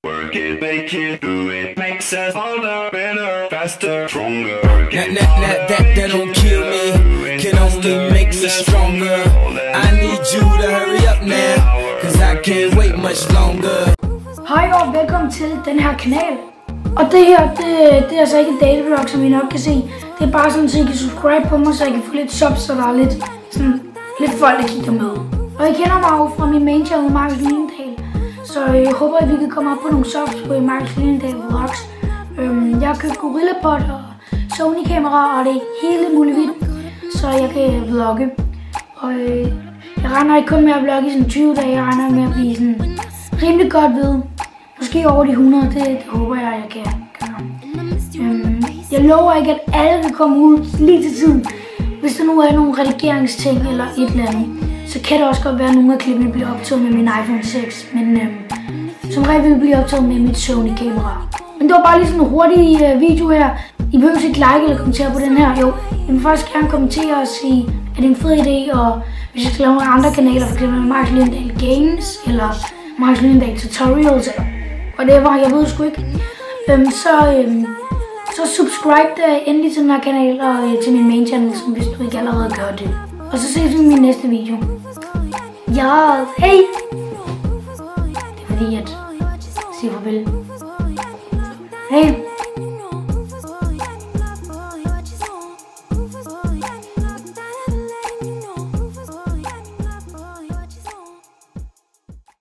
Work it, make it, do it, makes us harder, better, faster, stronger. That don't kill me, can only make me stronger. I need you to hurry up now, cause I can't wait much longer. Hej og velkommen til den her kanal. Og det her, det er altså ikke et datablock, som I nok kan se. Det er bare sådan, så I kan subscribe på mig, så I kan få lidt subs, så der er lidt folk, der kigger med. Og I kender mig jo fra min main channel, Marcus Lindendal. Så jeg håber, at vi kan komme op på nogle subs på Marcus Lindendal Vlogs. Jeg har købt GorillaPod og Sony-kamera, og det er hele muligt vildt, så jeg kan vlogge. Og jeg regner ikke kun med at vlogge i sådan 20 dage, jeg regner med at blive sådan rimelig godt ved. Måske over de 100, det håber jeg kan gøre. Jeg lover ikke, at alle vil komme ud lige til tiden. Hvis der nu er nogle redigeringsting eller et eller andet, så kan det også godt være, at nogle af klippene bliver optaget med min iPhone 6. Men som regel vil det blive optaget med mit Sony-kamera. Men det var bare lige sådan en hurtig video her. I behøver ikke like eller kommentere på den her. Jo, I må faktisk gerne kommentere og sige, at det er en fed idé. Og hvis jeg skal lave nogle andre kanaler, f.eks. Marcus Lindendal Games eller Marcus Lindendal Tutorials eller whatever, jeg ved sgu ikke. Så subscribe endelig til den her kanal og til min main channel, som hvis du ikke allerede gør det. Og så ses vi i min næste video. Ja, hej! Det er fordi at sige farvel. Hej!